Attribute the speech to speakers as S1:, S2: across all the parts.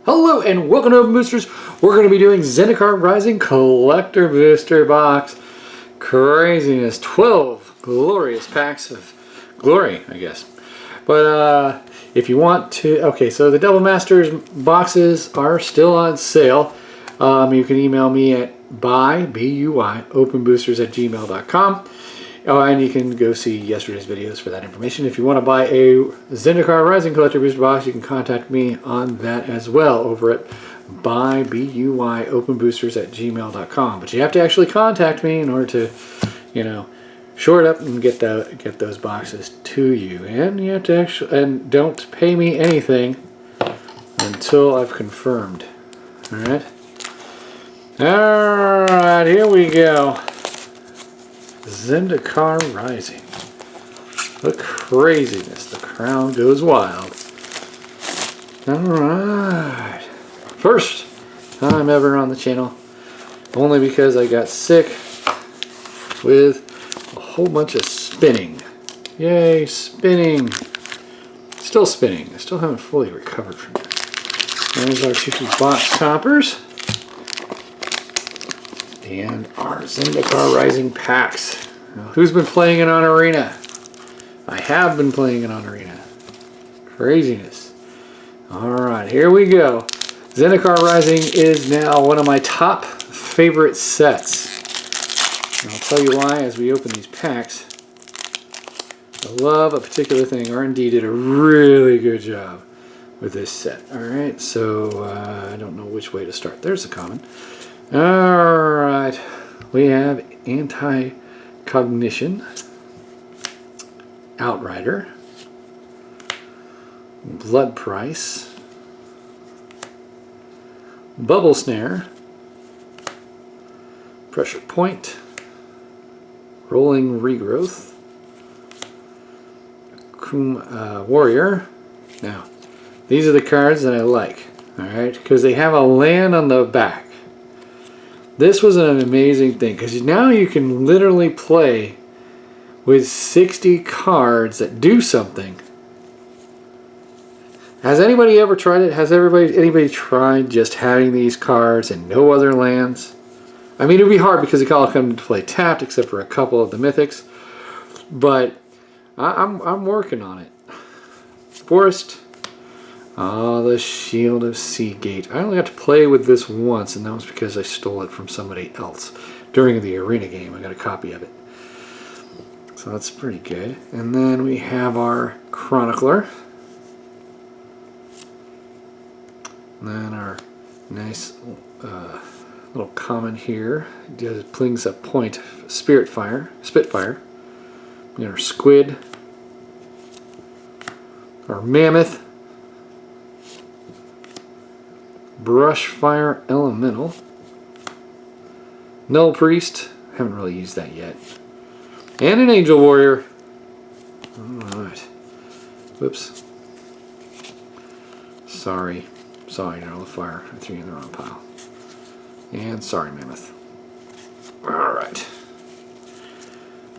S1: Hello and welcome to Open Boosters. We're going to be doing Zendikar Rising Collector Booster Box. Craziness. 12 glorious packs of glory, I guess. But if you want to... Okay, so the Devil Masters boxes are still on sale. You can email me at openboosters@gmail.com. Oh, and you can go see yesterday's videos for that information. If you want to buy a Zendikar Rising Collector Booster Box, you can contact me on that as well over at openboosters@gmail.com. But you have to actually contact me in order to, shore it up and get those boxes to you. And you have to and don't pay me anything until I've confirmed. All right. All right, here we go. Zendikar Rising. The craziness. The crowd goes wild. Alright. First time ever on the channel. Only because I got sick with a whole bunch of spinning. Yay, spinning. Still spinning. I still haven't fully recovered from it. There's our two box toppers. And our Zendikar Rising packs. Now, who's been playing it on Arena? I have been playing it on Arena. Craziness. Alright, here we go. Zendikar Rising is now one of my top favorite sets. And I'll tell you why as we open these packs. I love a particular thing. R&D did a really good job with this set. Alright, so I don't know which way to start. There's the common. Alright, we have Anti-Cognition, Outrider, Blood Price, Bubble Snare, Pressure Point, Rolling Regrowth, Warrior. Now, these are the cards that I like, alright, because they have a land on the back. This was an amazing thing because now you can literally play with 60 cards that do something. Has anybody ever tried it? Has anybody tried just having these cards and no other lands? I mean, it would be hard because they all come into play tapped except for a couple of the mythics. But I'm working on it. Forest. Oh, the Shield of Seagate. I only got to play with this once, and that was because I stole it from somebody else. During the arena game, I got a copy of it. So that's pretty good. And then we have our Chronicler. And then our nice little common here. It plings a point, Spitfire. We got our Squid. Our Mammoth. Brushfire Elemental, Null Priest, haven't really used that yet, and an Angel Warrior. Alright, whoops, sorry Null Fire, I threw you in the wrong pile, and sorry Mammoth. Alright,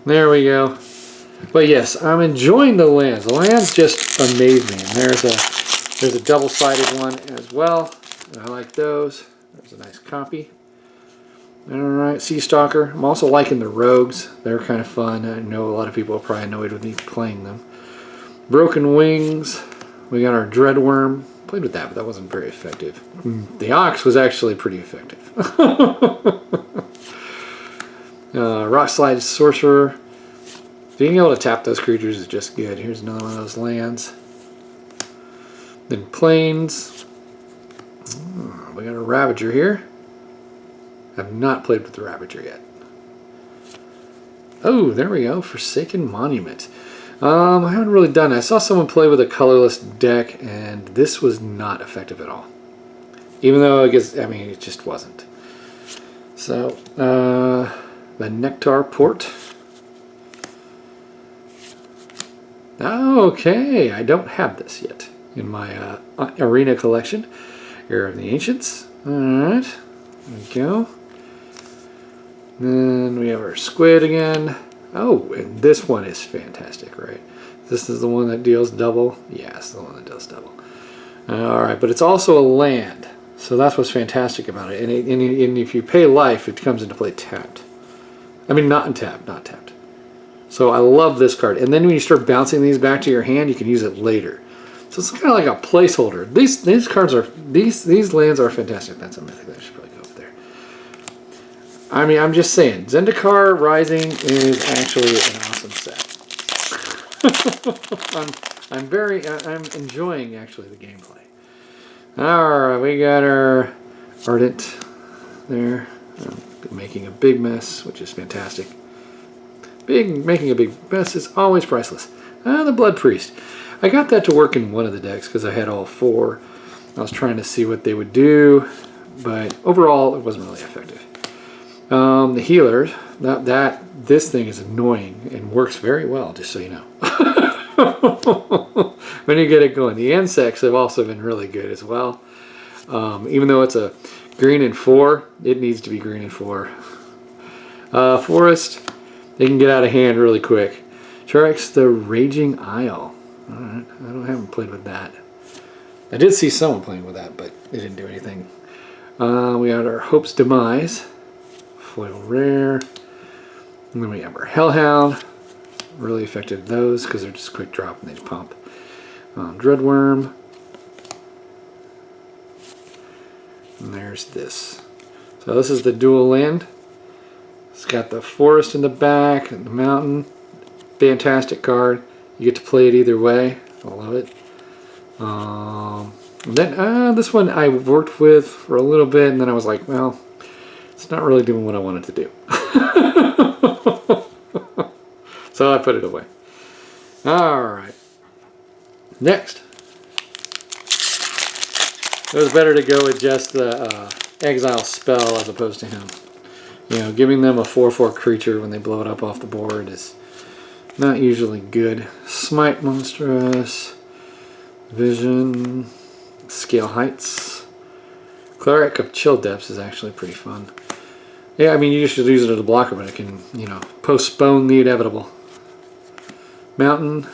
S1: there we go. But yes, I'm enjoying the lands. The lands just amaze me, and there's a double-sided one as well. I like those. There's a nice copy. Alright, Sea Stalker. I'm also liking the Rogues. They're kind of fun. I know a lot of people are probably annoyed with me playing them. Broken Wings. We got our Dreadworm. Played with that, but that wasn't very effective. The Ox was actually pretty effective. Rock Slide Sorcerer. Being able to tap those creatures is just good. Here's another one of those lands. Then Plains. We got a Ravager here. I've not played with the Ravager yet. Oh, there we go. Forsaken Monument. I haven't really done it. I saw someone play with a colorless deck, and this was not effective at all. Even though it just wasn't. So, the Nectar Port. Okay, I don't have this yet in my Arena collection. Era of the Ancients. Alright, there we go. Then we have our Squid again. Oh, and this one is fantastic, right? This is the one that deals double? Yeah, it's the one that does double. Alright, but it's also a land. So that's what's fantastic about it. And if you pay life, it comes into play tapped. I mean, not tapped. So I love this card. And then when you start bouncing these back to your hand, you can use it later. So it's kind of like a placeholder. These cards are, these lands are fantastic. That's a mythic. I should probably go up there. I mean, I'm just saying, Zendikar Rising is actually an awesome set. I'm enjoying actually the gameplay. Alright, we got our Ardent there. Making a big mess, which is fantastic. Making a big mess is always priceless. The Blood Priest. I got that to work in one of the decks because I had all 4. I was trying to see what they would do, but overall it wasn't really effective. The healer, this thing is annoying and works very well, just so you know. When you get it going. The insects have also been really good as well. Even though it's a green and 4, it needs to be green and 4. Forest, they can get out of hand really quick. Charix, the Raging Isle. Alright, I haven't played with that. I did see someone playing with that, but they didn't do anything. We had our Hope's Demise. Foil rare. And then we have our Hellhound. Really effective those because they're just quick drop and they pump. Dreadworm. And there's this. So this is the dual land. It's got the forest in the back and the mountain. Fantastic card. You get to play it either way. I love it. And then this one I worked with for a little bit and then I was like, well, it's not really doing what I wanted to do. So I put it away. Alright. Next. It was better to go with just the exile spell as opposed to him. You know, giving them a 4/4 creature when they blow it up off the board is not usually good. Smite Monstrous. Vision. Scale Heights. Cleric of Chill Depths is actually pretty fun. Yeah, I mean, you should use it as a blocker, but it can, you know, postpone the inevitable. Mountain.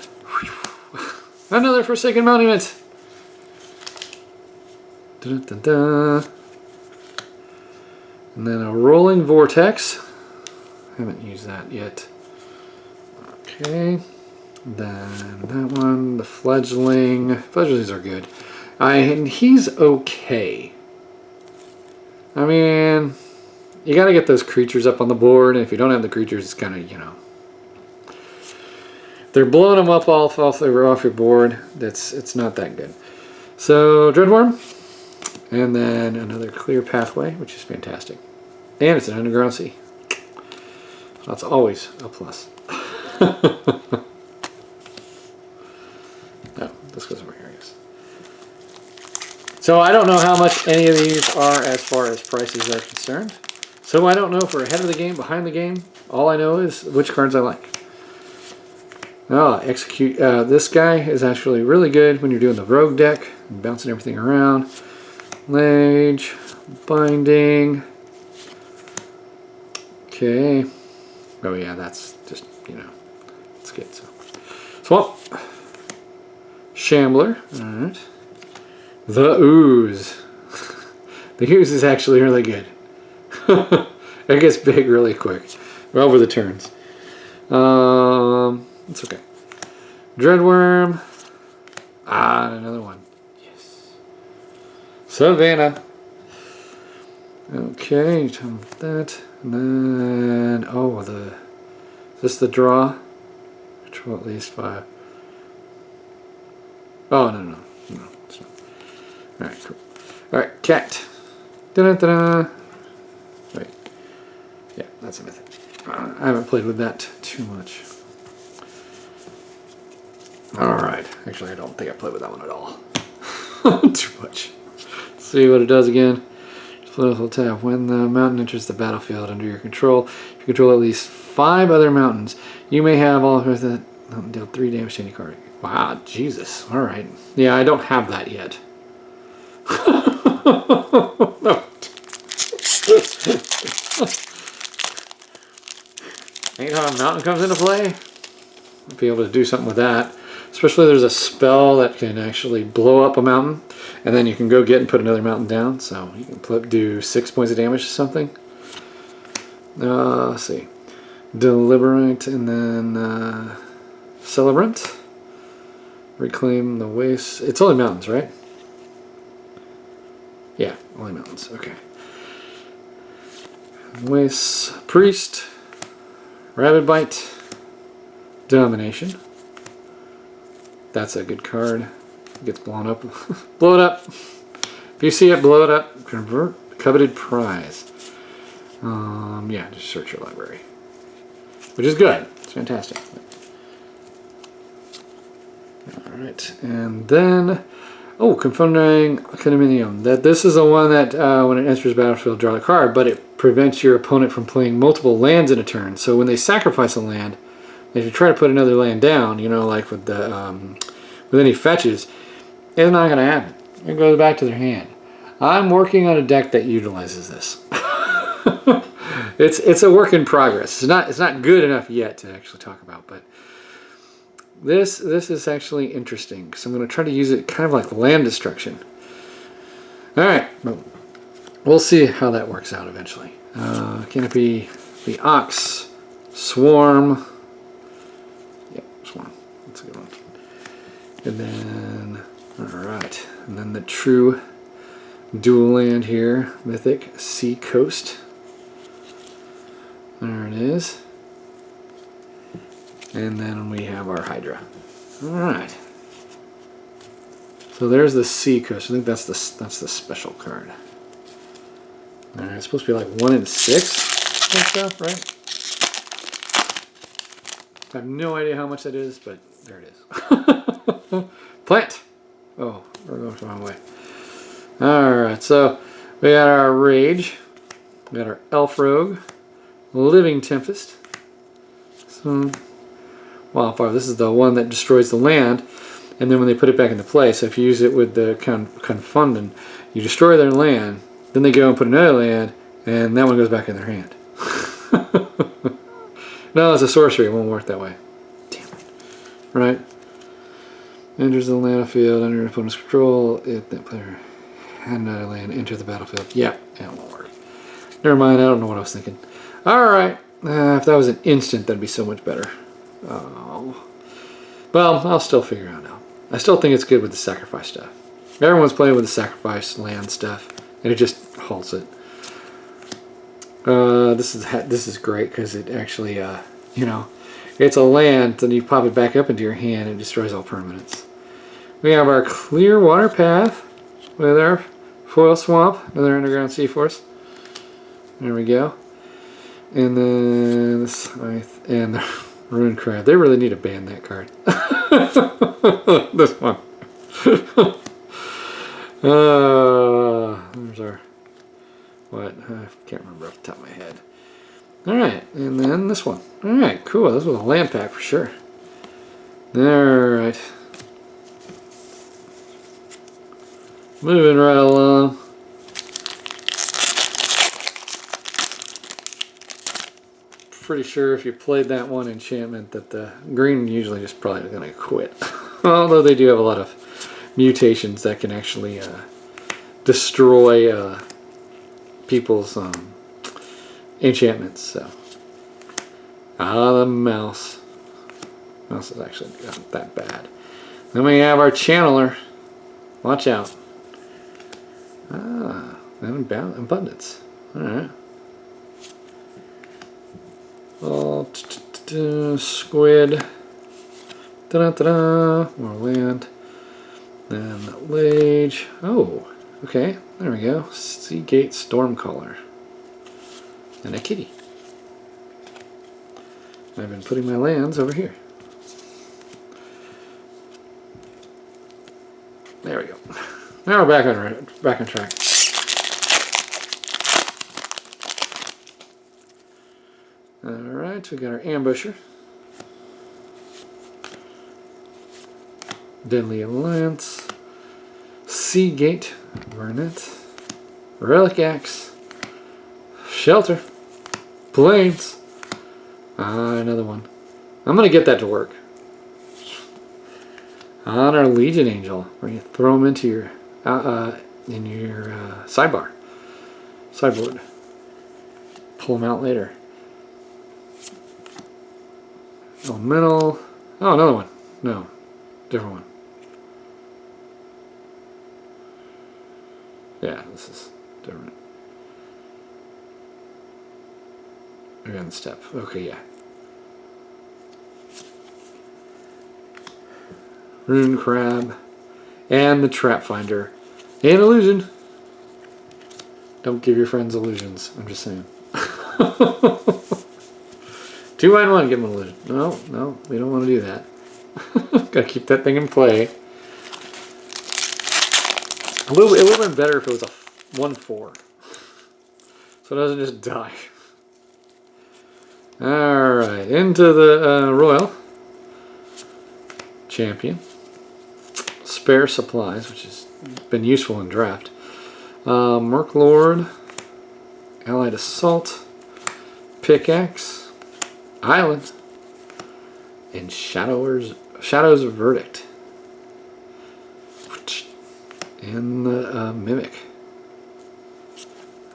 S1: Another Forsaken Monument. Dun, dun, dun. And then a Rolling Vortex. Haven't used that yet. Okay. Then that one, the Fledgling. Fledglings are good. And he's okay. I mean, you got to get those creatures up on the board, and if you don't have the creatures, it's kind of, you know, they're blowing them up off your board. It's not that good. So Dreadworm, and then another Clear Pathway, which is fantastic, and it's an Underground Sea. That's always a plus. No, this goes over here, I guess. So I don't know how much any of these are as far as prices are concerned. So I don't know if we're ahead of the game, behind the game. All I know is which cards I like. Execute. This guy is actually really good when you're doing the rogue deck, and bouncing everything around. Lage, Binding. Okay. Oh yeah, that's just, you know, it's good. So Swamp. Shambler. Alright. The Ooze. The Ooze is actually really good. It gets big really quick. Over the turns. It's okay. Dreadworm. And another one. Yes. Savannah. Okay, tell me that. And then, is this the draw? Control at least 5. Oh, no, it's not. Alright, cool. Alright, cat. Da-da-da-da. Wait. Yeah, that's a mythic. I haven't played with that too much. Alright. Actually, I don't think I played with that one at all. Too much. Let's see what it does again. Political tap. When the mountain enters the battlefield under your control, if you control at least 5 other mountains, you may have all of that mountain deal 3 damage to any card. Wow, Jesus. Alright. Yeah, I don't have that yet. No. Anytime a mountain comes into play, I'll be able to do something with that. Especially if there's a spell that can actually blow up a mountain. and then you can go get and put another mountain down. So you can do 6 points of damage to something. Let's see. Deliberate, and then Celebrant. Reclaim the waste. It's only mountains, right? Yeah, only mountains. Okay. Waste. Priest. Rabbit Bite. Domination. That's a good card. It gets blown up. Blow it up. If you see it, blow it up. Convert. Coveted prize. Yeah, just search your library. Which is good. It's fantastic. Alright, and then... Oh, Confounding Condominium. This is the one that when it enters battlefield, draw a card, but it prevents your opponent from playing multiple lands in a turn. So when they sacrifice a land, if you try to put another land down, you know, like with the with any fetches, it's not going to happen. It goes back to their hand. I'm working on a deck that utilizes this. It's a work in progress. It's not good enough yet to actually talk about, but this is actually interesting because I'm going to try to use it kind of like land destruction. All right, we'll see how that works out eventually. Can it be the Ox, Swarm? Yep, Swarm. That's a good one. And then, all right, and then the true dual land here, Mythic Sea Coast. There it is. And then we have our Hydra. Alright. So there's the Sea Coast. I think that's the special card. Alright, it's supposed to be like 1 in 6 and stuff, right? I have no idea how much that is, but there it is. Plant! Oh, we're going the wrong way. Alright, so we got our Rage. We got our Elf Rogue. Living Tempest. So, Wildfire. This is the one that destroys the land, and then when they put it back into play, so if you use it with the Confunding, you destroy their land, then they go and put another land, and that one goes back in their hand. No, it's a sorcery. It won't work that way. Damn it. Right? Enters the land field under opponent's control. If that player had another land enter the battlefield. Yeah, it won't work. Never mind. I don't know what I was thinking. Alright, if that was an instant, that'd be so much better. Oh. Well, I'll still figure it out now. I still think it's good with the sacrifice stuff. Everyone's playing with the sacrifice land stuff, and it just halts it. This is great because it actually, you know, it's a land, then you pop it back up into your hand and it destroys all permanents. We have our Clear Water Path with our Foil Swamp with our Underground Sea Force. There we go. And then this and the Ruined Crab. They really need to ban that card. This one. There's our what? I can't remember off the top of my head. Alright, and then this one. Alright, cool. This was a land pack for sure. Alright. Moving right along. Pretty sure if you played that one enchantment that the green usually just probably going to quit. Although they do have a lot of mutations that can actually destroy people's enchantments. So, the mouse. Mouse is actually not that bad. Then we have our channeler. Watch out. And abundance. All right. Oh, squid. Da-da-da-da. More land. Then Lage. Oh, okay. There we go. Seagate Stormcaller. And a kitty. I've been putting my lands over here. There we go. Now we're back on track. Alright, we got our Ambusher. Deadly Alliance. Seagate. Vernet. Relic Axe. Shelter. Plains. Another one. I'm going to get that to work. On our Legion Angel, where you throw them into your in your sideboard. Pull them out later. Elemental. Oh, another one. No, different one. Yeah, this is different. Again, step. Okay, yeah. Rune Crab. And the Trap Finder. And Illusion. Don't give your friends illusions. I'm just saying. 2 and 1, give them an illusion. No, we don't want to do that. Gotta keep that thing in play. It would have been better if it was a 1/4. So it doesn't just die. Alright, into the Royal Champion. Spare supplies, which has been useful in draft. Merc Lord. Allied Assault. Pickaxe. Island. And Shadow's Verdict. And the Mimic.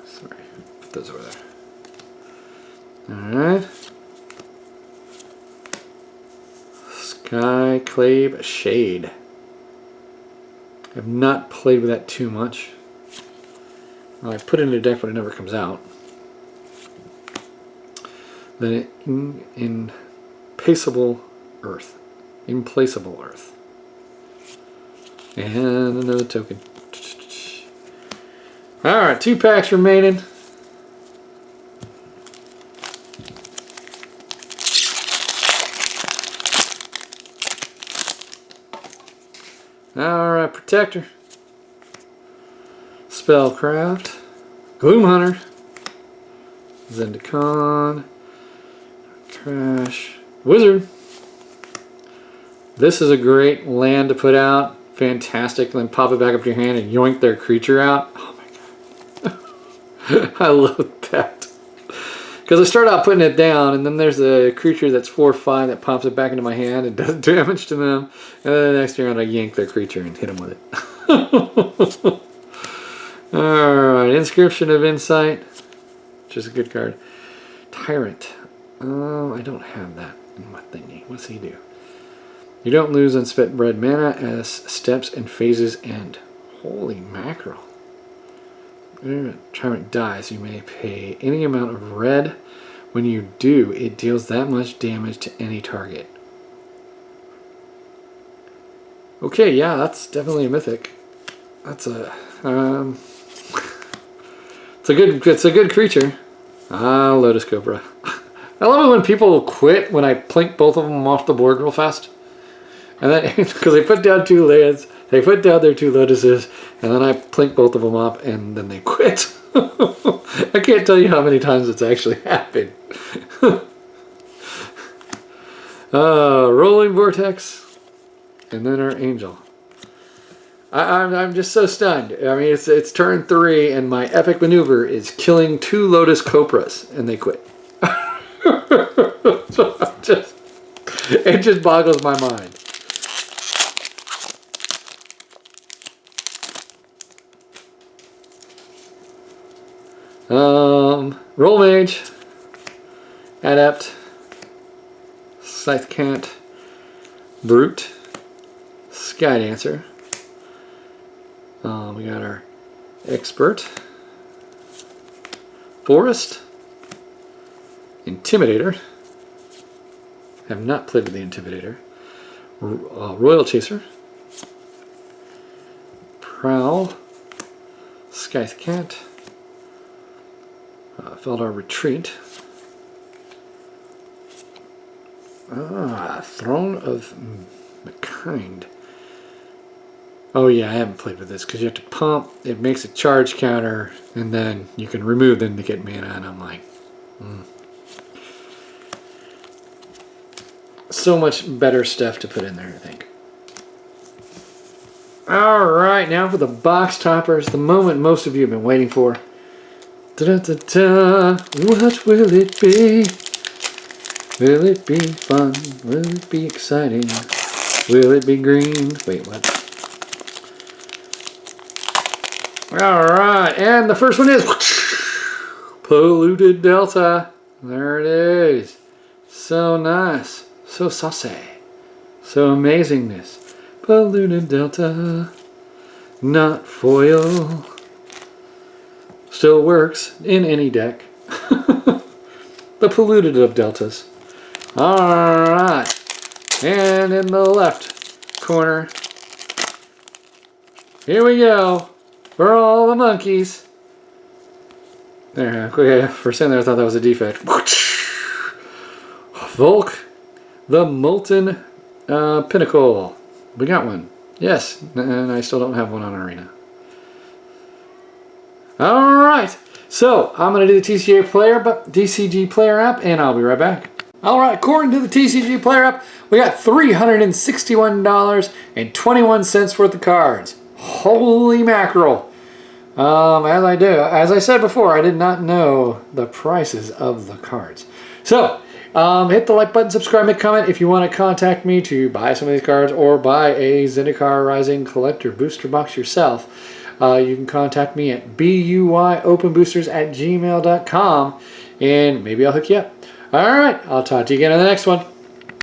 S1: Sorry, put those over there. Alright. Skyclave Shade. I've not played with that too much. Well, I put it in a deck, but it never comes out. Then Implacable Earth. Implacable Earth. And another token. Alright, 2 packs remaining. Alright, Protector. Spellcraft. Gloom Hunter. Zendikar. Trash. Wizard. This is a great land to put out. Fantastic. Then pop it back up to your hand and yoink their creature out. Oh my god. I love that. Because I start out putting it down, and then there's a creature that's 4/5 that pops it back into my hand and does damage to them. And then the next round I yank their creature and hit them with it. Alright, Inscription of Insight, which is a good card. Tyrant. I don't have that in my thingy. What's he do? You don't lose unspent bread mana as steps and phases end. Holy mackerel. Tyrant dies. You may pay any amount of red. When you do, it deals that much damage to any target. Okay, yeah, that's definitely a mythic. That's a it's a good creature. Ah, Lotus Cobra. I love it when people quit when I plink both of them off the board real fast. And then, because they put down 2 lands, they put down their 2 lotuses, and then I plink both of them up, and then they quit. I can't tell you how many times it's actually happened. Rolling Vortex, and then our Angel. I'm just so stunned. I mean, it's turn 3, and my epic maneuver is killing 2 Lotus Cobras, and they quit. So it just boggles my mind. Roll Mage, Adept, Scythe Cant, Brute, Sky Dancer. We got our Expert, Forest, Intimidator. Have not played with the Intimidator. Royal Chaser, Prowl, Scythe Cant, Feldar Retreat. Throne of Kind. Oh yeah, I haven't played with this because you have to pump. It makes a charge counter, and then you can remove them to get mana. And I'm like, so much better stuff to put in there, I think. All right, now for the box toppers, the moment most of you have been waiting for. Da-da-da-da. What will it be? Will it be fun? Will it be exciting? Will it be green? Wait, what? Alright, and the first one is Polluted Delta. There it is. So nice. So saucy. So amazingness. Polluted Delta. Not foil. Still works in any deck. The polluted of deltas. Alright. And in the left corner. Here we go. For all the monkeys. There, okay, for a second there I thought that was a defect. Volk, the Molten Pinnacle. We got one. Yes, and I still don't have one on Arena. Alright, so I'm going to do the TCG Player app, and I'll be right back. Alright, according to the TCG Player app, we got $361.21 worth of cards. Holy mackerel. As I said before, I did not know the prices of the cards. So, hit the like button, subscribe, make a comment if you want to contact me to buy some of these cards or buy a Zendikar Rising Collector Booster Box yourself. You can contact me at buyopenboosters@gmail.com and maybe I'll hook you up. Alright, I'll talk to you again on the next one.